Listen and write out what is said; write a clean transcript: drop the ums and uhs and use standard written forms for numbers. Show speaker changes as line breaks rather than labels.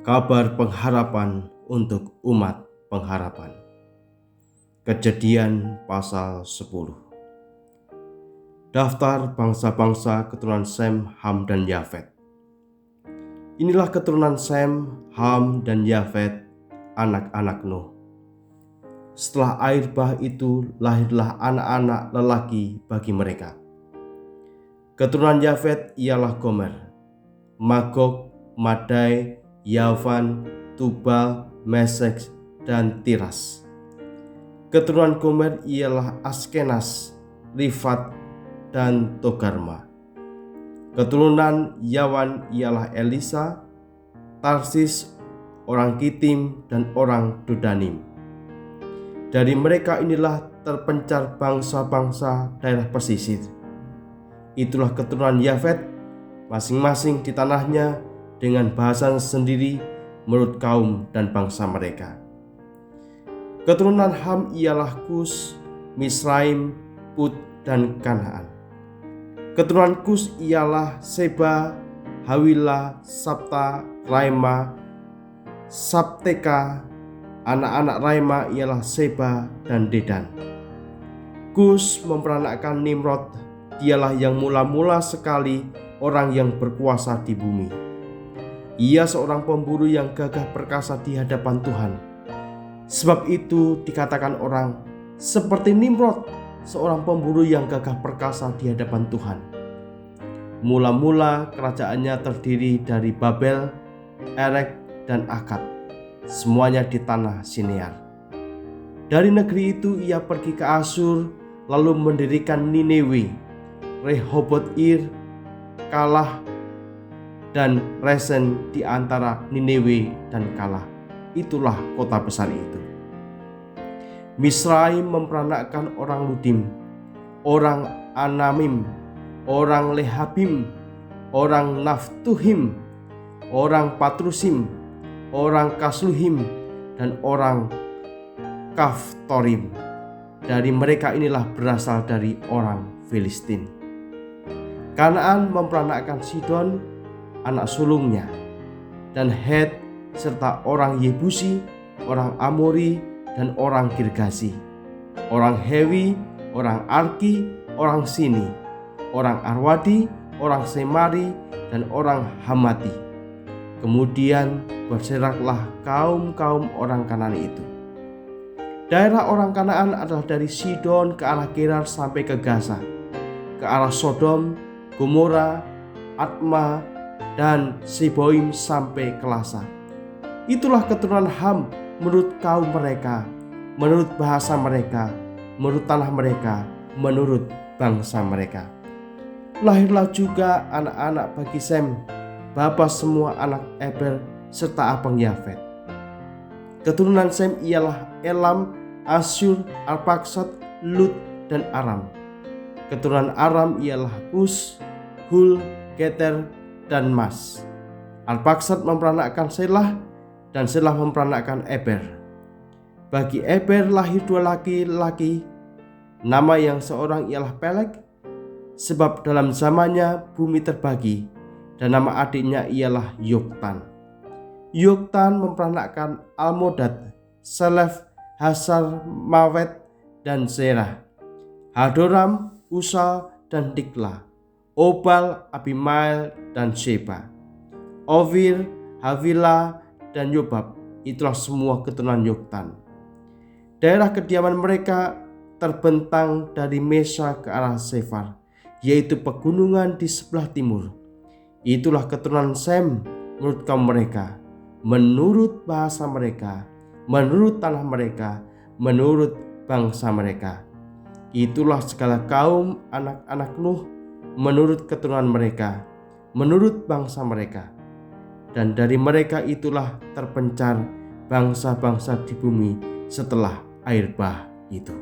Kabar pengharapan untuk umat pengharapan. Kejadian pasal 10. Daftar bangsa-bangsa keturunan Sem, Ham, dan Yafet. Inilah keturunan Sem, Ham, dan Yafet, anak-anak Nuh. Setelah air bah itu lahirlah anak-anak lelaki bagi mereka. Keturunan Yafet ialah Gomer, Magog, Madai, Yavan, Tubal, Mesek, dan Tiras. Keturunan Gomer ialah Askenas, Rifat, dan Togarma. Keturunan Yavan ialah Elisa, Tarsis, orang Kitim, dan orang Dodanim. Dari mereka inilah terpencar bangsa-bangsa daerah pesisir. Itulah keturunan Yafet, masing-masing di tanahnya dengan bahasa sendiri menurut kaum dan bangsa mereka. Keturunan Ham ialah Kus, Misraim, Put, dan Kanaan. Keturunan Kus ialah Seba, Hawila, Sabta, Raima, Sabteka. Anak-anak Raima ialah Seba dan Dedan. Kus memperanakkan Nimrod, dialah yang mula-mula sekali orang yang berkuasa di bumi. Ia seorang pemburu yang gagah perkasa di hadapan Tuhan. Sebab itu dikatakan orang, seperti Nimrod, seorang pemburu yang gagah perkasa di hadapan Tuhan. Mula-mula kerajaannya terdiri dari Babel, Erek, dan Akkad, semuanya di tanah Sinear. Dari negeri itu ia pergi ke Asyur, lalu mendirikan Niniwe, Rehoboth-ir, Kalah, dan Resen di antara Niniwe dan Kalah. Itulah kota besar itu. Misraim memperanakkan orang Ludim, orang Anamim, orang Lehabim, orang Naftuhim, orang Patrusim, orang Kasluhim, dan orang Kaftorim. Dari mereka inilah berasal dari orang Filistin. Kanaan memperanakkan Sidon, anak sulungnya, dan Het, serta orang Yebusi, orang Amori, dan orang Girgasi, orang Hewi, orang Arki, orang Sini, orang Arwadi, orang Semari, dan orang Hamati. Kemudian berseraklah kaum-kaum orang Kanaan itu. Daerah orang Kanaan adalah dari Sidon ke arah Gerar sampai ke Gaza, ke arah Sodom, Gomora, Adma, dan Seboim sampai ke Lasa. Itulah keturunan Ham menurut kaum mereka, menurut bahasa mereka, menurut tanah mereka, menurut bangsa mereka. Lahirlah juga anak-anak bagi Sem, bapa semua anak Eber, serta abang Yafet. Keturunan Sem ialah Elam, Asyur, Arpaksad, Lut, dan Aram. Keturunan Aram ialah Us, Hul, Geter, dan Mas. Arpaksad memperanakkan Selah, dan Selah memperanakkan Eber. Bagi Eber lahir dua laki-laki, nama yang seorang ialah Peleg, sebab dalam zamannya bumi terbagi, dan nama adiknya ialah Yoktan. Yoktan memperanakkan Almodad, Selef, Hasar, Mawet, dan Zerah, Hadoram, Usal, dan Dikla, Obal, Abimael, dan Sheba, Ovir, Havila, dan Yobab. Itulah semua keturunan Yoktan. Daerah kediaman mereka terbentang dari Mesa ke arah Sefar, yaitu pegunungan di sebelah timur. Itulah keturunan Sem menurut kaum mereka, menurut bahasa mereka, menurut tanah mereka, menurut bangsa mereka. Itulah segala kaum anak-anak Nuh menurut keturunan mereka, menurut bangsa mereka. Dan dari mereka itulah terpencar bangsa-bangsa di bumi setelah air bah itu.